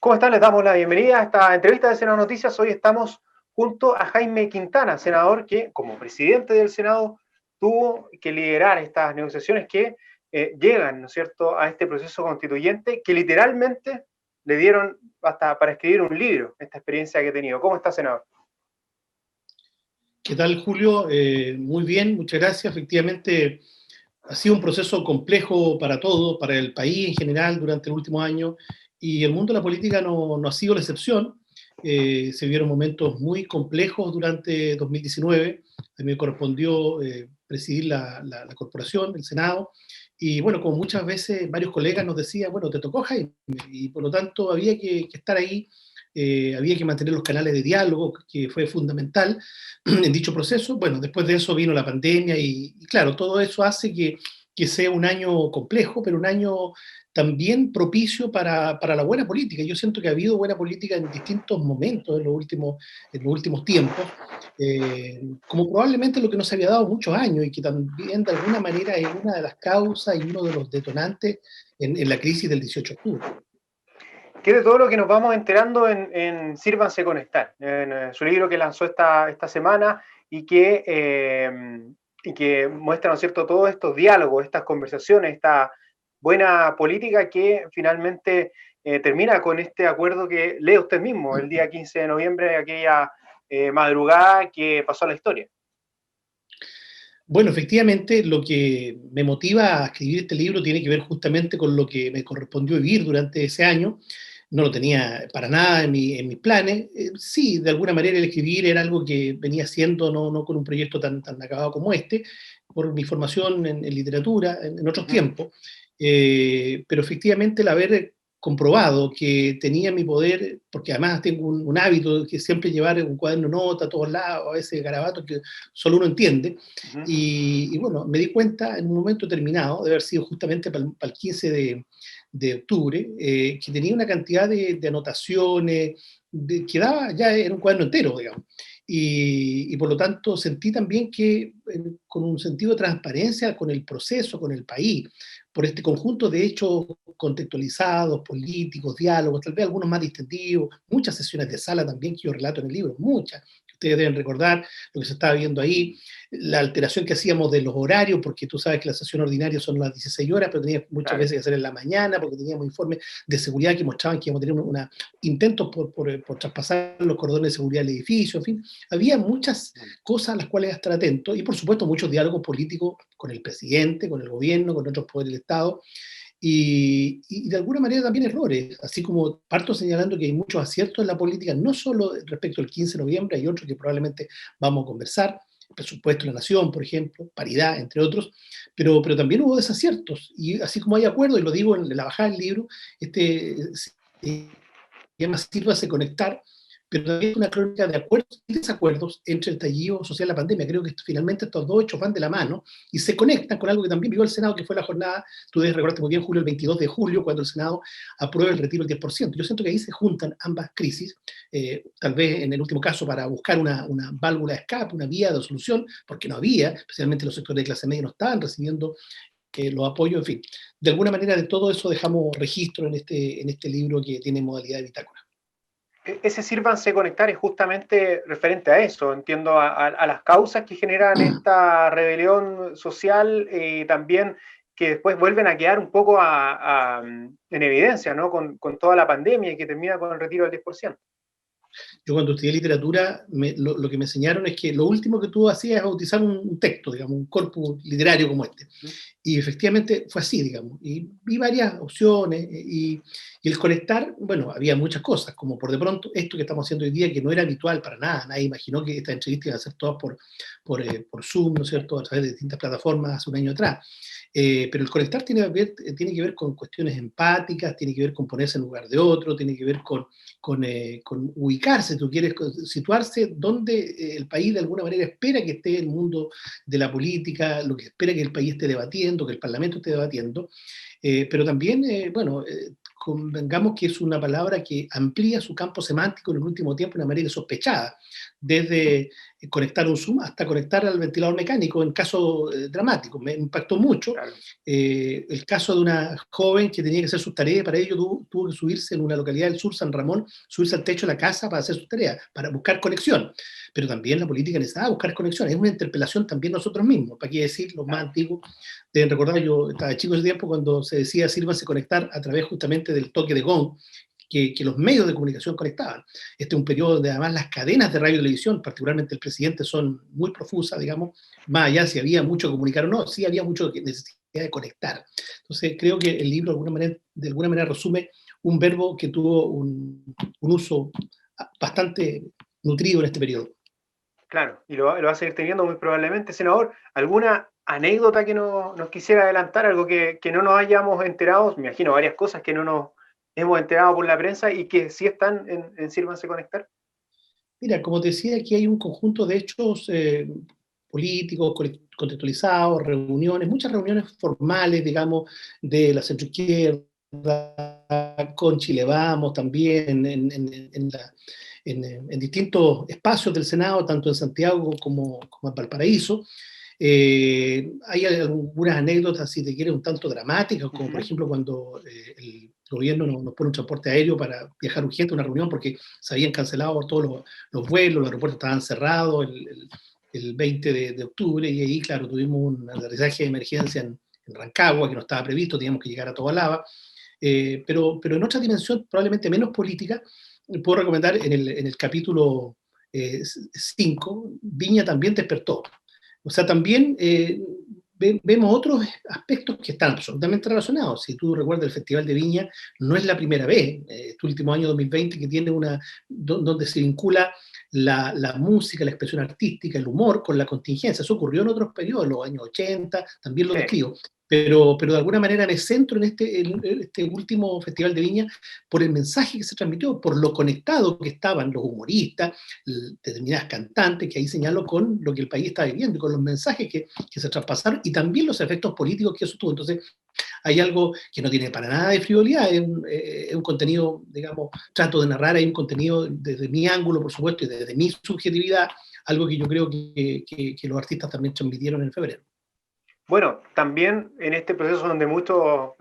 ¿Cómo están? Les damos la bienvenida a esta entrevista de Senado Noticias. Hoy estamos junto a Jaime Quintana, senador que, como presidente del Senado, tuvo que liderar estas negociaciones que llegan, ¿no es cierto?, a este proceso constituyente que literalmente le dieron hasta para escribir un libro, esta experiencia que he tenido. ¿Cómo está, senador? ¿Qué tal, Julio? Muy bien, muchas gracias. Efectivamente, ha sido un proceso complejo para todos, para el país en general durante el último año, y el mundo de la política no ha sido la excepción. Se vieron momentos muy complejos durante 2019. A mí me correspondió presidir la corporación, el Senado, y bueno, como muchas veces varios colegas nos decían, bueno, te tocó, Jaime, y por lo tanto había que estar ahí. Había que mantener los canales de diálogo, que fue fundamental en dicho proceso. Bueno, después de eso vino la pandemia y claro, todo eso hace que sea un año complejo, pero un año también propicio para la buena política. Yo siento que ha habido buena política en distintos momentos en los últimos tiempos, como probablemente lo que no se había dado muchos años y que también de alguna manera es una de las causas y uno de los detonantes en la crisis del 18 de octubre. ¿Qué de todo lo que nos vamos enterando en Sírvanse Conectar, en su libro que lanzó esta semana y que muestra, ¿no es cierto?, todos estos diálogos, estas conversaciones, esta buena política que finalmente termina con este acuerdo que lee usted mismo el día 15 de noviembre, aquella madrugada que pasó a la historia? Bueno, efectivamente, lo que me motiva a escribir este libro tiene que ver justamente con lo que me correspondió vivir durante ese año. No lo tenía para nada en mis planes. Sí, de alguna manera el escribir era algo que venía haciendo, no con un proyecto tan acabado como este, por mi formación en literatura en otros tiempos. Pero efectivamente el haber comprobado que tenía mi poder, porque además tengo un hábito que siempre llevar un cuaderno de nota a todos lados, a veces garabatos que solo uno entiende, y bueno, me di cuenta en un momento determinado, de haber sido justamente para el 15 de octubre, que tenía una cantidad de anotaciones, que daba, ya era un cuaderno entero, digamos. Y por lo tanto sentí también que con un sentido de transparencia con el proceso, con el país, por este conjunto de hechos contextualizados, políticos, diálogos, tal vez algunos más distendidos, muchas sesiones de sala también que yo relato en el libro, muchas, que ustedes deben recordar lo que se estaba viendo ahí, la alteración que hacíamos de los horarios, porque tú sabes que la sesión ordinaria son las 16 horas, pero tenías muchas Claro. veces que hacer en la mañana, porque teníamos informes de seguridad que mostraban que íbamos a tener intentos por traspasar los cordones de seguridad del edificio, en fin, había muchas cosas a las cuales estar atentos, y por supuesto muchos diálogos políticos con el presidente, con el gobierno, con otros poderes del Estado, y de alguna manera también errores, así como parto señalando que hay muchos aciertos en la política, no solo respecto al 15 de noviembre, hay otros que probablemente vamos a conversar, el presupuesto de la nación, por ejemplo, paridad, entre otros, pero también hubo desaciertos, y así como hay acuerdos, y lo digo en la bajada del libro, se llama Sírvase Conectar, pero también es una crónica de acuerdos y desacuerdos entre el estallido social y la pandemia. Creo que finalmente estos dos hechos van de la mano y se conectan con algo que también vivió el Senado, que fue la jornada, tú debes recordarte muy bien, Julio, el 22 de julio, cuando el Senado aprueba el retiro del 10%. Yo siento que ahí se juntan ambas crisis, tal vez en el último caso para buscar una válvula de escape, una vía de solución, porque no había, especialmente los sectores de clase media no estaban recibiendo los apoyos, en fin. De alguna manera de todo eso dejamos registro en este libro que tiene modalidad de bitácora. Ese Sírvanse Conectar es justamente referente a eso, entiendo, a las causas que generan esta rebelión social y también que después vuelven a quedar un poco en evidencia, ¿no? Con toda la pandemia y que termina con el retiro del 10%. Yo cuando estudié literatura, lo que me enseñaron es que lo último que tú hacías es bautizar un texto, digamos, un corpus literario como este. Y efectivamente fue así, digamos. Y vi varias opciones y el conectar, bueno, había muchas cosas, como por de pronto esto que estamos haciendo hoy día, que no era habitual para nada. Nadie imaginó que estas entrevistas iban a ser todas por Zoom, ¿no es cierto?, a través de distintas plataformas hace un año atrás. Pero el conectar tiene que ver con cuestiones empáticas, tiene que ver con ponerse en lugar de otro, tiene que ver con ubicarse, tú quieres situarse donde el país de alguna manera espera que esté el mundo de la política, lo que espera que el país esté debatiendo, que el Parlamento esté debatiendo, pero también, bueno, convengamos que es una palabra que amplía su campo semántico en el último tiempo de una manera sospechada. desde conectar un Zoom hasta conectar al ventilador mecánico en casos dramáticos. Me impactó mucho claro. el caso de una joven que tenía que hacer sus tareas, para ello tuvo que subirse en una localidad del sur, San Ramón, subirse al techo de la casa para hacer sus tareas, para buscar conexión. Pero también la política necesitaba buscar conexión. Es una interpelación también nosotros mismos. ¿Para qué decir? Los más antiguos deben recordar, yo estaba chico ese tiempo cuando se decía sírvanse conectar a través justamente del toque de gong, que los medios de comunicación conectaban. Este es un periodo donde además las cadenas de radio y televisión, particularmente el presidente, son muy profusas, digamos, más allá si había mucho que comunicar o no, sí había mucho necesidad de conectar. Entonces creo que el libro de alguna manera resume un verbo que tuvo un uso bastante nutrido en este periodo. Claro, y lo va a seguir teniendo muy probablemente. Senador, ¿alguna anécdota que nos quisiera adelantar? Algo que no nos hayamos enterado, me imagino varias cosas que no nos hemos enterado por la prensa y que sí están en Sírvanse Conectar. Mira, como te decía, aquí hay un conjunto de hechos políticos, contextualizados, reuniones, muchas reuniones formales, digamos, de la centroizquierda, con Chile Vamos también, en distintos espacios del Senado, tanto en Santiago como en Valparaíso. Hay algunas anécdotas, si te quieres, un tanto dramáticas, como por ejemplo cuando el gobierno nos pone un transporte aéreo para viajar urgente a una reunión porque se habían cancelado todos los vuelos, los aeropuertos estaban cerrados el 20 de octubre, y ahí, claro, tuvimos un aterrizaje de emergencia en Rancagua, que no estaba previsto, teníamos que llegar a Tobalaba, pero en otra dimensión, probablemente menos política, puedo recomendar en el capítulo 5, Viña también despertó. O sea, también vemos otros aspectos que están absolutamente relacionados. Si tú recuerdas, el Festival de Viña no es la primera vez, este último año 2020, que tiene donde se vincula la música, la expresión artística, el humor con la contingencia. Eso ocurrió en otros periodos, en los años 80, también lo describo. Pero de alguna manera me centro en este último Festival de Viña por el mensaje que se transmitió, por lo conectado que estaban los humoristas, determinadas cantantes, que ahí señalo con lo que el país está viviendo y con los mensajes que se traspasaron y también los efectos políticos que eso tuvo. Entonces, hay algo que no tiene para nada de frivolidad, es un contenido, digamos, trato de narrar, hay un contenido desde mi ángulo, por supuesto, y desde mi subjetividad, algo que yo creo que los artistas también transmitieron en febrero. Bueno, también en este proceso donde muchos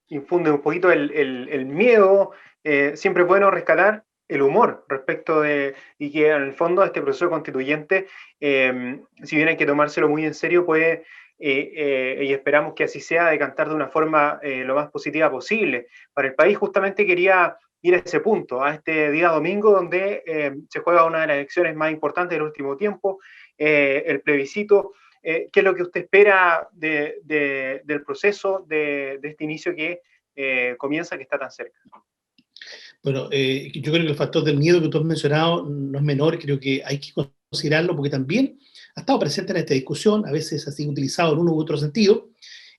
infunden un poquito el miedo, siempre es bueno rescatar el humor respecto y que en el fondo este proceso constituyente, si bien hay que tomárselo muy en serio, puede, y esperamos que así sea, decantar de una forma lo más positiva posible. Para el país justamente quería ir a ese punto, a este día domingo donde se juega una de las elecciones más importantes del último tiempo, el plebiscito. ¿Qué es lo que usted espera del proceso, de este inicio que comienza, que está tan cerca? Bueno, yo creo que el factor del miedo que tú has mencionado no es menor, creo que hay que considerarlo porque también ha estado presente en esta discusión, a veces ha sido utilizado en uno u otro sentido,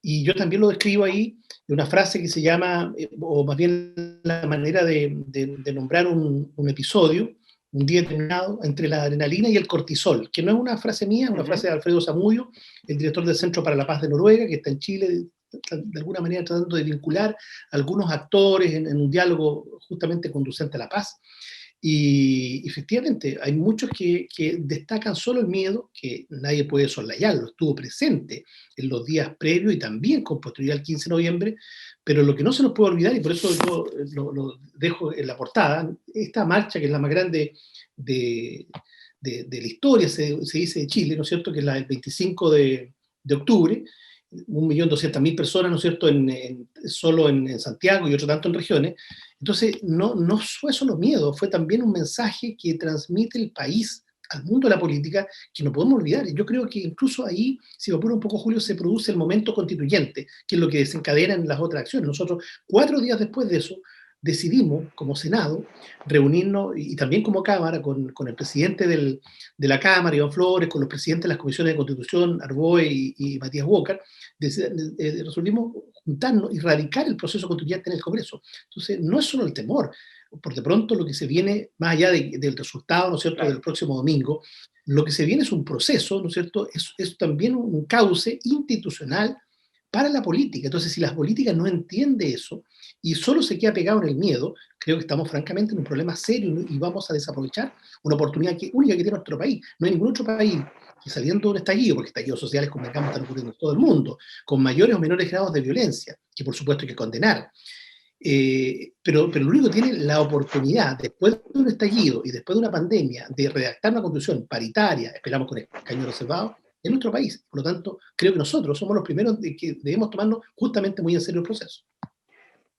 y yo también lo describo ahí de una frase que se llama, o más bien la manera de nombrar un episodio, un día determinado, entre la adrenalina y el cortisol, que no es una frase mía, es una frase de Alfredo Zamudio, el director del Centro para la Paz de Noruega, que está en Chile, de alguna manera tratando de vincular a algunos actores en un diálogo justamente conducente a la paz. Y efectivamente, hay muchos que destacan solo el miedo, que nadie puede soslayarlo, estuvo presente en los días previos y también con posterioridad al 15 de noviembre, pero lo que no se nos puede olvidar, y por eso yo lo dejo en la portada, esta marcha que es la más grande de la historia, se dice, de Chile, ¿no es cierto?, que es la del 25 de octubre, 1.200.000 personas, ¿no es cierto?, solo en Santiago y otro tanto en regiones. Entonces, no fue solo miedo, fue también un mensaje que transmite el país al mundo de la política que no podemos olvidar. Y yo creo que incluso ahí, si me apuro un poco, Julio, se produce el momento constituyente, que es lo que desencadena en las otras acciones. Nosotros, 4 días después de eso, decidimos, como Senado, reunirnos, y también como Cámara, con el presidente de la Cámara, Iván Flores, con los presidentes de las comisiones de Constitución, Arboe y Matías Walker, resolvimos juntarnos y radicar el proceso constituyente en el Congreso. Entonces, no es solo el temor, por de pronto lo que se viene, más allá del resultado, ¿no es cierto?, claro, del próximo domingo, lo que se viene es un proceso, ¿no es cierto?, es también un cauce institucional para la política. Entonces, si la política no entiende eso y solo se queda pegado en el miedo, creo que estamos francamente en un problema serio, ¿no? Y vamos a desaprovechar una oportunidad única que tiene nuestro país. No hay ningún otro país que saliendo de un estallido, porque estallidos sociales, convengamos, están ocurriendo en todo el mundo, con mayores o menores grados de violencia, que por supuesto hay que condenar. Pero lo único que tiene la oportunidad, después de un estallido y después de una pandemia, de redactar una constitución paritaria, esperamos con escaños reservados, en nuestro país. Por lo tanto, creo que nosotros somos los primeros de que debemos tomarnos justamente muy en serio el proceso.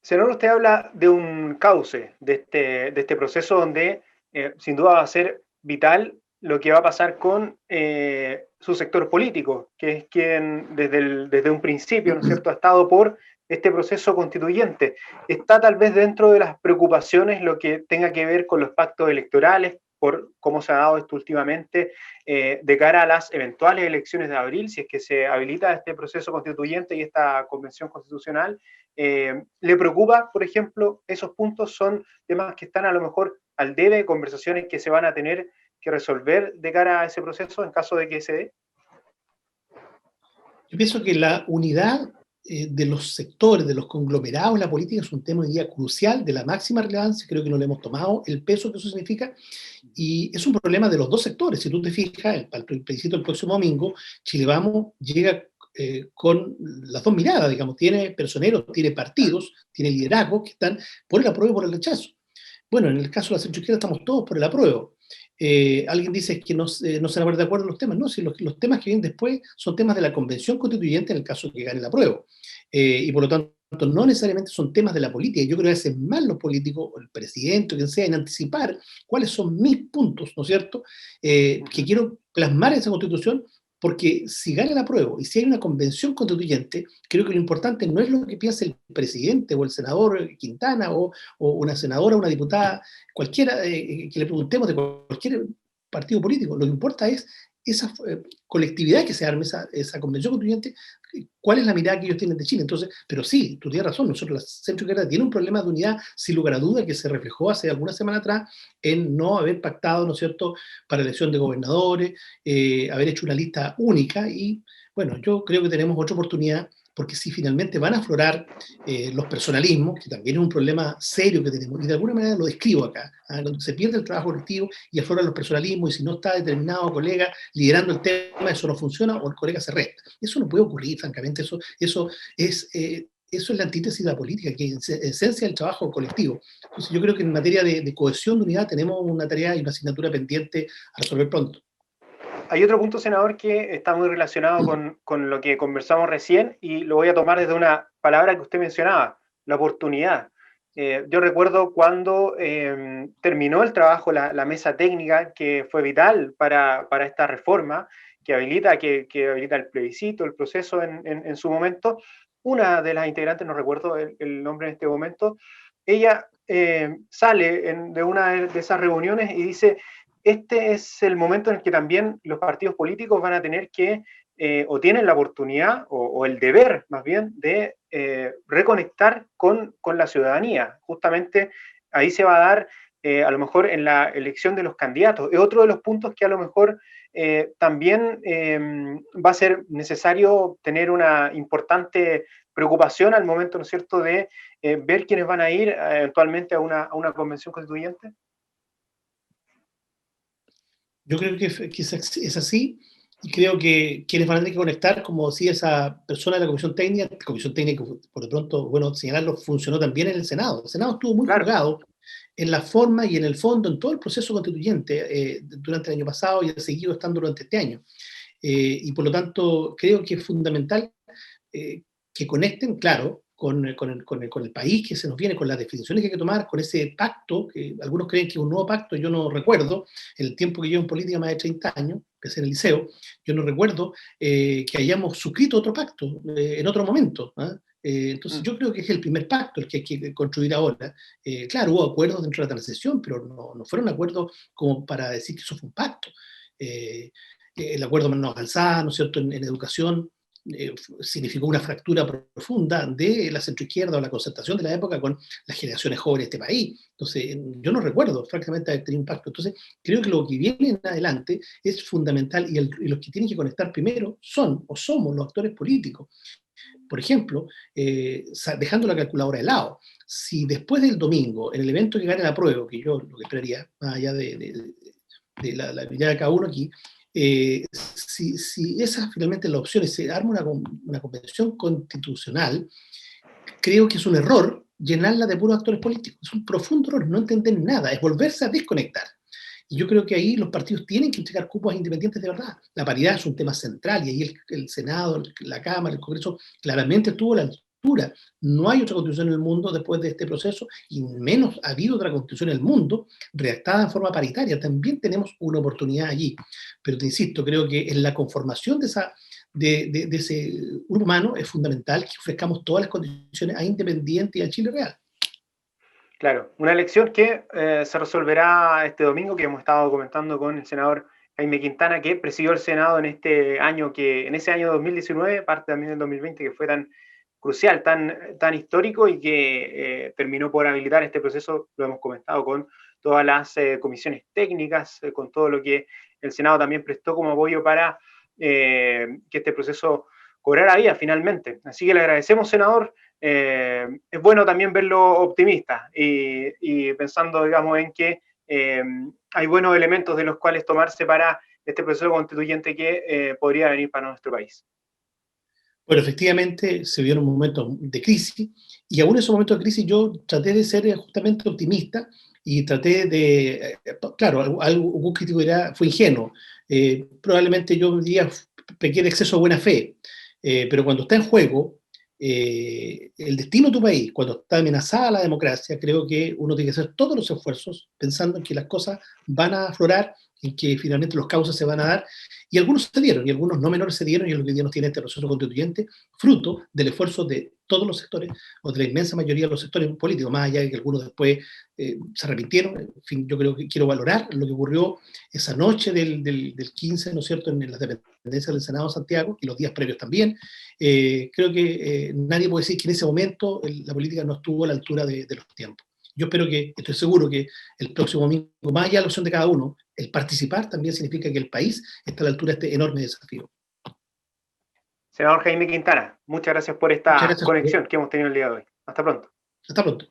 Senador, usted habla de un cauce de este proceso donde sin duda va a ser vital lo que va a pasar con su sector político, que es quien desde un principio, ¿no es cierto?, ha estado por este proceso constituyente. ¿Está tal vez dentro de las preocupaciones lo que tenga que ver con los pactos electorales, por cómo se ha dado esto últimamente, de cara a las eventuales elecciones de abril, si es que se habilita este proceso constituyente y esta convención constitucional? ¿Le preocupa, por ejemplo, esos puntos? ¿Son temas que están a lo mejor al debe, conversaciones que se van a tener que resolver de cara a ese proceso en caso de que se dé? Yo pienso que la unidad de los sectores, de los conglomerados en la política es un tema hoy día crucial, de la máxima relevancia, creo que no le hemos tomado el peso que eso significa, y es un problema de los dos sectores. Si tú te fijas, el plebiscito del próximo domingo, Chile Vamos llega con las dos miradas, digamos, tiene personeros, tiene partidos, tiene liderazgos que están por el apruebo y por el rechazo. Bueno, en el caso de la centroizquierda estamos todos por el apruebo. Alguien dice que no se van a poner de acuerdo en los temas. No, si los temas que vienen después son temas de la convención constituyente en el caso de que gane el apruebo. Y por lo tanto, no necesariamente son temas de la política. Yo creo que hacen mal los políticos, o el presidente, o quien sea, en anticipar cuáles son mis puntos, ¿no es cierto?, que quiero plasmar en esa constitución, porque si gana el apruebo y si hay una convención constituyente, creo que lo importante no es lo que piense el presidente o el senador Quintana o una senadora o una diputada, cualquiera que le preguntemos de cualquier partido político. Lo que importa es esa colectividad que se arme, esa convención constituyente, cuál es la mirada que ellos tienen de Chile. Entonces, pero sí, tú tienes razón, nosotros la centro izquierda tiene un problema de unidad, sin lugar a duda, que se reflejó hace algunas semanas atrás en no haber pactado, ¿no es cierto?, para elección de gobernadores, haber hecho una lista única y, bueno, yo creo que tenemos otra oportunidad porque si finalmente van a aflorar los personalismos, que también es un problema serio que tenemos, y de alguna manera lo describo acá, donde se pierde el trabajo colectivo y afloran los personalismos, y si no está determinado colega liderando el tema, eso no funciona o el colega se resta. Eso no puede ocurrir, francamente, eso es la antítesis de la política, que es esencia del trabajo colectivo. Entonces yo creo que en materia de cohesión de unidad tenemos una tarea y una asignatura pendiente a resolver pronto. Hay otro punto, senador, que está muy relacionado con lo que conversamos recién y lo voy a tomar desde una palabra que usted mencionaba, la oportunidad. Yo recuerdo cuando terminó el trabajo, la mesa técnica, que fue vital para esta reforma, que habilita el plebiscito, el proceso en su momento. Una de las integrantes, no recuerdo el nombre en este momento, ella sale de una de esas reuniones y dice: este es el momento en el que también los partidos políticos van a tener que, o tienen la oportunidad, o el deber más bien, de reconectar con la ciudadanía. Justamente ahí se va a dar, a lo mejor en la elección de los candidatos. Es otro de los puntos que a lo mejor también va a ser necesario tener una importante preocupación al momento, ¿no es cierto?, de ver quiénes van a ir eventualmente a una convención constituyente. Yo creo que es así, y creo que quienes van a tener que conectar, como decía esa persona de la Comisión Técnica, por de pronto, bueno, señalarlo, funcionó también en el Senado. El Senado estuvo muy Claro. jugado en la forma y en el fondo, en todo el proceso constituyente durante el año pasado y ha seguido estando durante este año. Y por lo tanto, creo que es fundamental que conecten, claro, con el país que se nos viene, con las definiciones que hay que tomar, con ese pacto, que algunos creen que es un nuevo pacto, yo no recuerdo, en el tiempo que llevo en política, más de 30 años, empecé en el liceo, yo no recuerdo que hayamos suscrito otro pacto en otro momento. ¿Ah? Entonces yo creo que es el primer pacto el que hay que construir ahora. Claro, hubo acuerdos dentro de la transición, pero no fueron acuerdos como para decir que eso fue un pacto. El acuerdo Manos Alzadas, ¿no es cierto?, en educación, significó una fractura profunda de la centroizquierda o la concertación de la época con las generaciones jóvenes de este país. Entonces, yo no recuerdo, francamente, haber tenido impacto. Entonces, creo que lo que viene en adelante es fundamental y los que tienen que conectar primero son o somos los actores políticos. Por ejemplo, dejando la calculadora de lado, si después del domingo, en el evento que gane la prueba, que yo lo que esperaría, más allá de la mirada de cada uno aquí, si esa finalmente es la opción y se arma una convención constitucional, creo que es un error llenarla de puros actores políticos. Es un profundo error, no entender nada, es volverse a desconectar. Y yo creo que ahí los partidos tienen que entregar cupos independientes de verdad. La paridad es un tema central y ahí el Senado, la Cámara, el Congreso claramente estuvo a la altura. No hay otra constitución en el mundo después de este proceso y menos ha habido otra constitución en el mundo redactada en forma paritaria. También tenemos una oportunidad allí. Pero te insisto, creo que en la conformación de ese grupo humano es fundamental que ofrezcamos todas las condiciones a Independiente y al Chile Real. Claro, una elección que se resolverá este domingo, que hemos estado comentando con el senador Jaime Quintana, que presidió el Senado en en ese año 2019, parte también del 2020, que fue tan crucial, tan histórico y que terminó por habilitar este proceso, lo hemos comentado, con todas las comisiones técnicas, con todo lo que el Senado también prestó como apoyo para que este proceso cobrara vida finalmente. Así que le agradecemos, senador. Es bueno también verlo optimista y pensando, digamos, en que hay buenos elementos de los cuales tomarse para este proceso constituyente que podría venir para nuestro país. Bueno, efectivamente se vieron momentos de crisis y aún en esos momentos de crisis yo traté de ser justamente optimista y traté claro, algún crítico dirá, fue ingenuo. Probablemente yo diría, pequé de exceso de buena fe, pero cuando está en juego el destino de tu país, cuando está amenazada la democracia, creo que uno tiene que hacer todos los esfuerzos pensando en que las cosas van a aflorar y que finalmente los cauces se van a dar. Y algunos se dieron, y algunos no menores se dieron, y es lo que hoy día nos tiene este proceso constituyente, fruto del esfuerzo de todos los sectores, o de la inmensa mayoría de los sectores políticos, más allá de que algunos después se arrepintieron. En fin, yo creo que quiero valorar lo que ocurrió esa noche del 15, ¿no es cierto?, en las dependencias del Senado de Santiago, y los días previos también. Creo que nadie puede decir que en ese momento la política no estuvo a la altura de los tiempos. Yo espero estoy seguro que el próximo domingo, más allá de la opción de cada uno, el participar también significa que el país está a la altura de este enorme desafío. Senador Jaime Quintana, muchas gracias por Muchas esta gracias. conexión que hemos tenido el día de hoy. Hasta pronto. Hasta pronto.